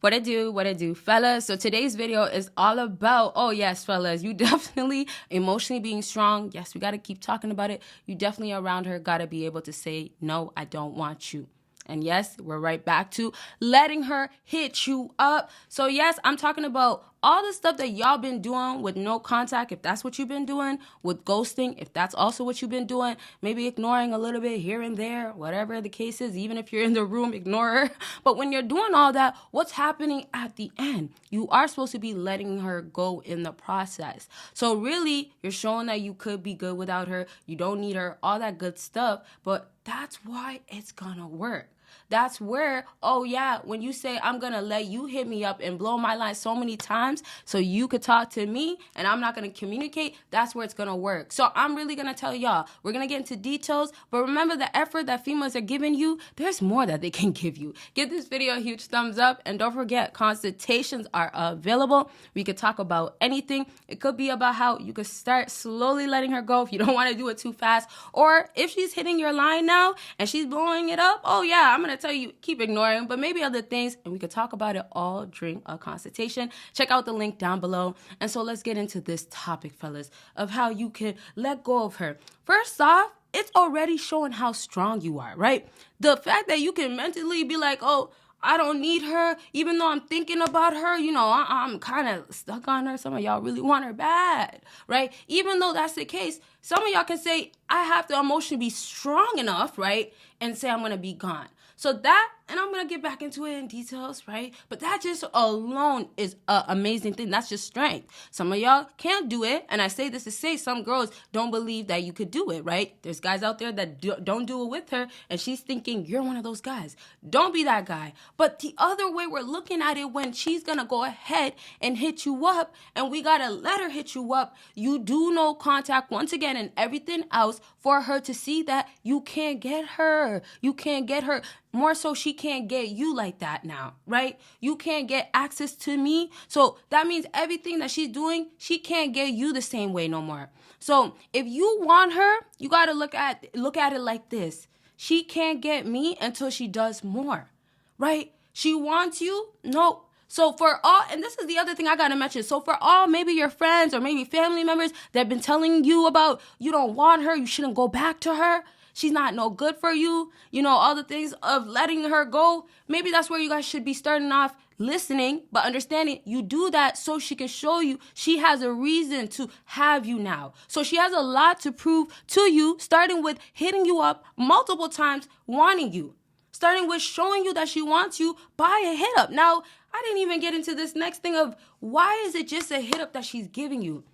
What it do, fellas? So today's video is all about, oh yes, fellas, you definitely emotionally being strong. Yes, we got to keep talking about it. You definitely around her got to be able to say, no, I don't want you. And yes, we're right back to letting her hit you up. So yes, I'm talking about all the stuff that y'all been doing with no contact, if that's what you've been doing, with ghosting, if that's also what you've been doing, maybe ignoring a little bit here and there, whatever the case is, even if you're in the room, ignore her. But when you're doing all that, what's happening at the end? You are supposed to be letting her go in the process. So really, you're showing that you could be good without her, you don't need her, all that good stuff, but that's why it's gonna work. That's where, oh yeah, when you say I'm going to let you hit me up and blow my line so many times so you could talk to me and I'm not going to communicate, that's where it's going to work. So I'm really going to tell y'all, we're going to get into details, but remember the effort that females are giving you, there's more that they can give you. Give this video a huge thumbs up and don't forget, consultations are available. We could talk about anything. It could be about how you could start slowly letting her go if you don't want to do it too fast, or if she's hitting your line now and she's blowing it up, oh yeah, I'm going to tell you keep ignoring, but maybe other things, and we could talk about it all during a consultation. Check out the link down below. And so let's get into this topic, fellas, of how you can let go of her. First off, it's already showing how strong you are, right? The fact that you can mentally be like, oh, I don't need her, even though I'm thinking about her, you know, I'm kind of stuck on her. Some of y'all really want her bad, right? Even though that's the case, some of y'all can say, I have to emotionally be strong enough, right? And say I'm going to be gone. So that, and I'm going to get back into it in details, right? But that just alone is an amazing thing. That's just strength. Some of y'all can't do it. And I say this to say some girls don't believe that you could do it, right? There's guys out there that don't do it with her. And she's thinking you're one of those guys. Don't be that guy. But the other way we're looking at it, when she's going to go ahead and hit you up and we got to let her hit you up, you do no contact once again and everything else for her to see that you can't get her. You can't get her. More so, she can't get you like that now, right? You can't get access to me. So that means everything that she's doing, she can't get you the same way no more. So if you want her, you got to look at it like this. She can't get me until she does more, right? She wants you. No. So for all, and this is the other thing I got to mention. So for all, maybe your friends or maybe family members that have been telling you about you don't want her, you shouldn't go back to her, she's not no good for you, you know, all the things of letting her go. Maybe that's where you guys should be starting off listening, but understanding you do that so she can show you she has a reason to have you now. So she has a lot to prove to you, starting with hitting you up multiple times, wanting you. Starting with showing you that she wants you by a hit up. Now, I didn't even get into this next thing of why is it just a hit up that she's giving you?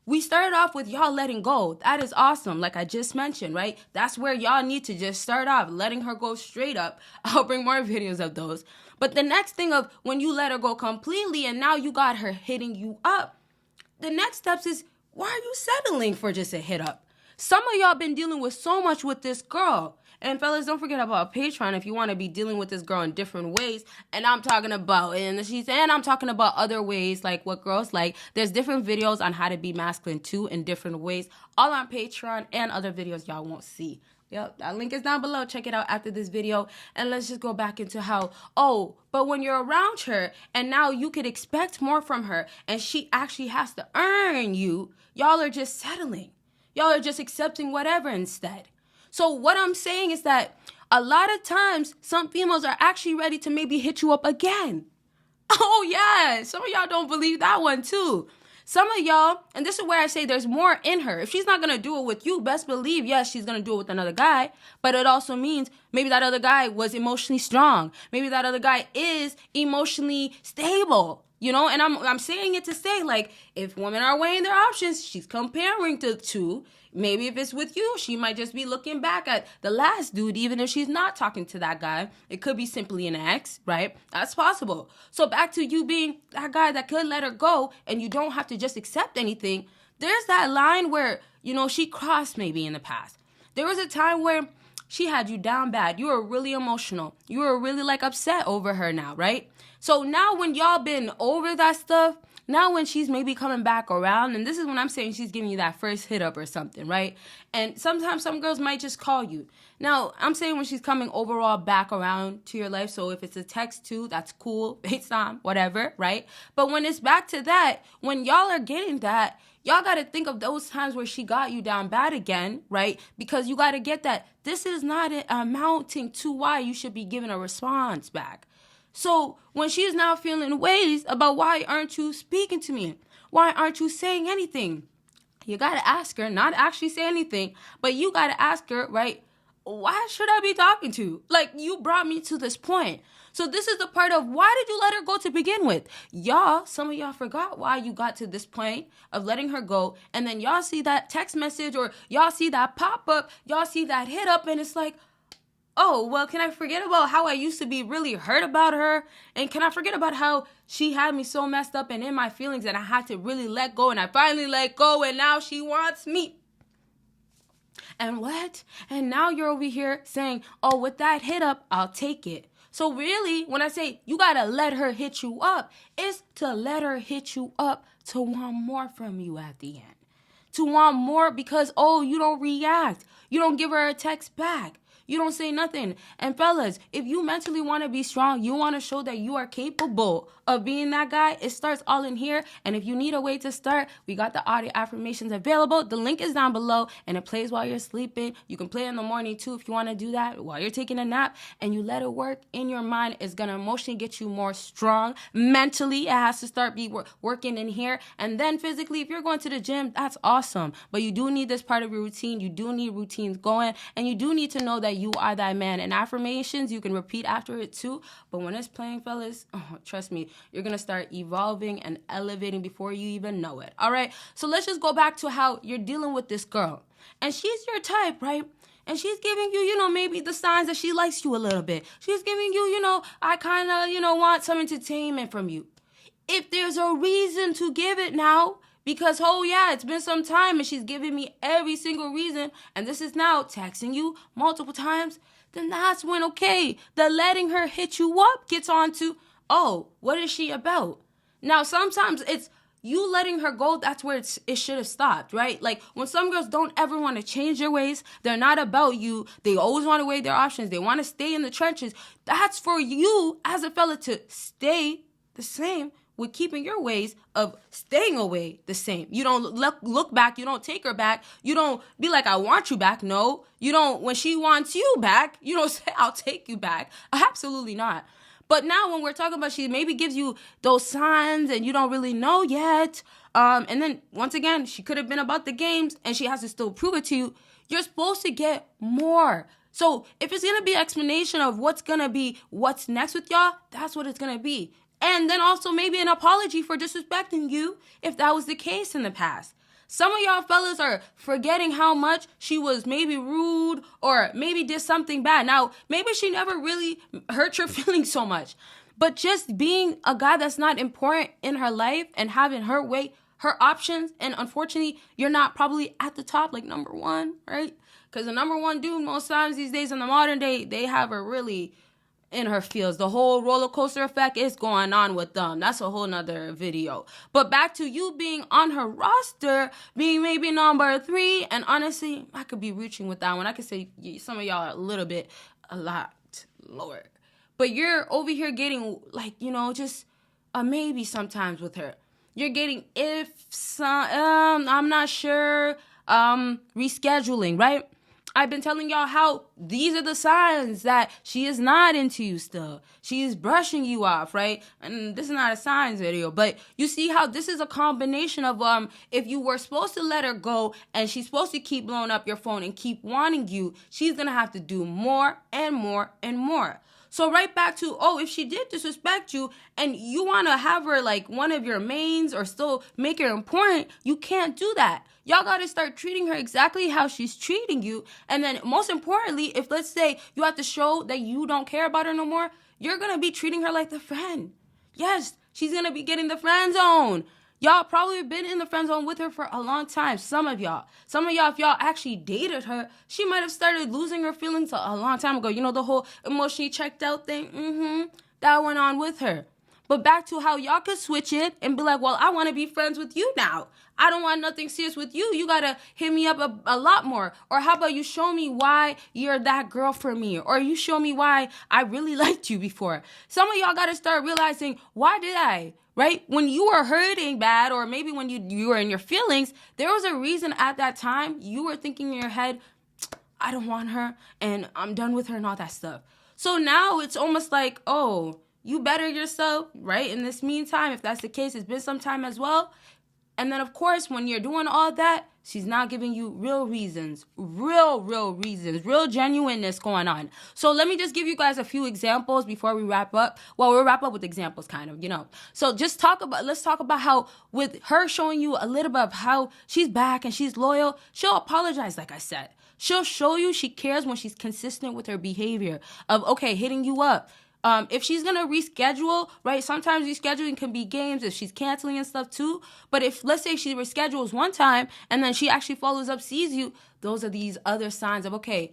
We started off with y'all letting go. That is awesome, like I just mentioned, right? That's where y'all need to just start off, letting her go straight up. I'll bring more videos of those. But the next thing of when you let her go completely and now you got her hitting you up, the next steps is, why are you settling for just a hit up? Some of y'all been dealing with so much with this girl. And fellas, don't forget about Patreon if you want to be dealing with this girl in different ways. And I'm talking about, I'm talking about other ways, like what girls like. There's different videos on how to be masculine too in different ways, all on Patreon and other videos y'all won't see. Yep, that link is down below. Check it out after this video. And let's just go back into how, but when you're around her and now you could expect more from her and she actually has to earn you, y'all are just settling. Y'all are just accepting whatever instead. So what I'm saying is that a lot of times, some females are actually ready to maybe hit you up again. Oh, yeah. Some of y'all don't believe that one, too. Some of y'all, and this is where I say there's more in her. If she's not going to do it with you, best believe, yes, she's going to do it with another guy. But it also means maybe that other guy was emotionally strong. Maybe that other guy is emotionally stable. You know, and I'm saying it to say, like, if women are weighing their options, she's comparing the two. Maybe if it's with you, she might just be looking back at the last dude, even if she's not talking to that guy. It could be simply an ex, right? That's possible. So back to you being that guy that could let her go and you don't have to just accept anything. There's that line where, you know, she crossed maybe in the past. There was a time where she had you down bad. You were really emotional. You were really like upset over her now, right? So now when y'all been over that stuff, Now when she's maybe coming back around, and this is when I'm saying she's giving you that first hit up or something, right? And sometimes some girls might just call you. Now, I'm saying when she's coming overall back around to your life, so if it's a text too, that's cool, FaceTime, whatever, right? But when it's back to that, when y'all are getting that, y'all got to think of those times where she got you down bad again, right? Because you got to get that this is not amounting to why you should be giving a response back. So when she is now feeling ways about why aren't you speaking to me? Why aren't you saying anything? You got to ask her, not actually say anything, but you got to ask her, right? Why should I be talking to you? Like, you brought me to this point. So this is the part of why did you let her go to begin with? Y'all, some of y'all forgot why you got to this point of letting her go. And then y'all see that text message or y'all see that pop up, y'all see that hit up, and it's like, oh, well, can I forget about how I used to be really hurt about her? And can I forget about how she had me so messed up and in my feelings and I had to really let go, and I finally let go and now she wants me? And what? And now you're over here saying, oh, with that hit up, I'll take it. So really, when I say you got to let her hit you up, it's to let her hit you up to want more from you at the end. To want more because, oh, you don't react. You don't give her a text back. You don't say nothing. And fellas, if you mentally want to be strong, you want to show that you are capable of being that guy, it starts all in here. And if you need a way to start, we got the audio affirmations available. The link is down below and it plays while you're sleeping. You can play in the morning too if you want to do that while you're taking a nap, and you let it work in your mind. It's going to emotionally get you more strong. Mentally, it has to start working in here. And then physically, if you're going to the gym, that's awesome. But you do need this part of your routine. You do need routines going, and you do need to know that you are that man. And affirmations, you can repeat after it too. But when it's playing, fellas, trust me, you're going to start evolving and elevating before you even know it. All right. So let's just go back to how you're dealing with this girl. And she's your type, right? And she's giving you, maybe the signs that she likes you a little bit. She's giving you, I kind of, want some entertainment from you. If there's a reason to give it now, because, oh yeah, it's been some time and she's giving me every single reason, and this is now texting you multiple times, then that's when, okay, the letting her hit you up gets on to, oh, what is she about? Now, sometimes it's you letting her go, that's where it should have stopped, right? Like, when some girls don't ever want to change their ways, they're not about you, they always want to weigh their options, they want to stay in the trenches, that's for you as a fella to stay the same with keeping your ways of staying away the same. You don't look back. You don't take her back. You don't be like, I want you back. No, you don't. When she wants you back, you don't say, I'll take you back. Absolutely not. But now when we're talking about she maybe gives you those signs and you don't really know yet. And then once again, she could have been about the games and she has to still prove it to you. You're supposed to get more. So if it's going to be an explanation of what's going to be what's next with y'all, that's what it's going to be. And then also maybe an apology for disrespecting you if that was the case in the past. Some of y'all fellas are forgetting how much she was maybe rude or maybe did something bad. Now, maybe she never really hurt your feelings so much. But just being a guy that's not important in her life and having her way, her options, and unfortunately, you're not probably at the top like number one, right? Because the number one dude most times these days in the modern day, they have her really in her feels. The whole roller coaster effect is going on with them. That's a whole nother video. But back to you being on her roster, being maybe number 3, and honestly, I could be reaching with that one. I could say some of y'all are a lot lower. But you're over here getting just a maybe sometimes with her. You're getting I'm not sure, rescheduling, right? I've been telling y'all how these are the signs that she is not into you still. She is brushing you off, right? And this is not a signs video, but you see how this is a combination of if you were supposed to let her go and she's supposed to keep blowing up your phone and keep wanting you, she's going to have to do more and more and more. So right back to, if she did disrespect you and you want to have her like one of your mains or still make her important, you can't do that. Y'all got to start treating her exactly how she's treating you. And then most importantly, if let's say you have to show that you don't care about her no more, you're going to be treating her like the friend. Yes, she's going to be getting the friend zone. Y'all probably been in the friend zone with her for a long time. Some of y'all, if y'all actually dated her, she might have started losing her feelings a long time ago. You know, the whole emotionally checked out thing? That went on with her. But back to how y'all could switch it and be like, well, I want to be friends with you now. I don't want nothing serious with you. You got to hit me up a lot more. Or how about you show me why you're that girl for me? Or you show me why I really liked you before. Some of y'all got to start realizing, why did I? Right? When you were hurting bad, or maybe when you were in your feelings, there was a reason at that time you were thinking in your head, I don't want her and I'm done with her and all that stuff. So now it's almost like, oh, you better yourself, right? In this meantime, if that's the case, it's been some time as well. And then, of course, when you're doing all that, she's not giving you real reasons, real reasons, real genuineness going on. So let me just give you guys a few examples before we wrap up. Well, we'll wrap up with examples, kind of, you know. So let's talk about how with her showing you a little bit of how she's back and she's loyal, she'll apologize, like I said. She'll show you she cares when she's consistent with her behavior of, okay, hitting you up. If she's going to reschedule, right, sometimes rescheduling can be games if she's canceling and stuff too. But if, let's say she reschedules one time and then she actually follows up, sees you, those are these other signs of, okay,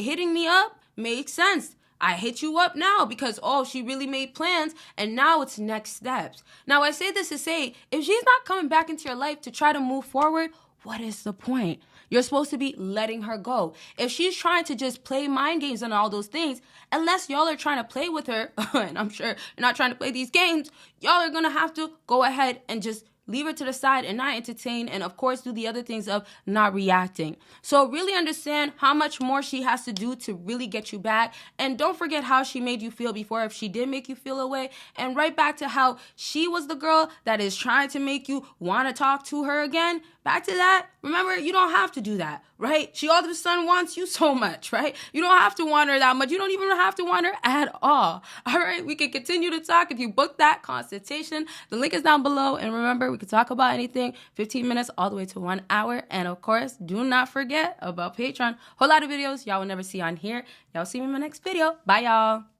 hitting me up makes sense. I hit you up now because, oh, she really made plans and now it's next steps. Now, I say this to say, if she's not coming back into your life to try to move forward, what is the point? You're supposed to be letting her go. If she's trying to just play mind games and all those things, unless y'all are trying to play with her, and I'm sure you're not trying to play these games, y'all are going to have to go ahead and just leave her to the side and not entertain, and of course do the other things of not reacting. So really understand how much more she has to do to really get you back, and don't forget how she made you feel before if she did make you feel away, and right back to how she was the girl that is trying to make you want to talk to her again. Back to that, remember, you don't have to do that, right? She all of a sudden wants you so much, right? You don't have to want her that much. You don't even have to want her at all. All right, we can continue to talk if you book that consultation. The link is down below. And remember, we can talk about anything, 15 minutes all the way to 1 hour. And of course, do not forget about Patreon. Whole lot of videos y'all will never see on here. Y'all see me in my next video. Bye, y'all.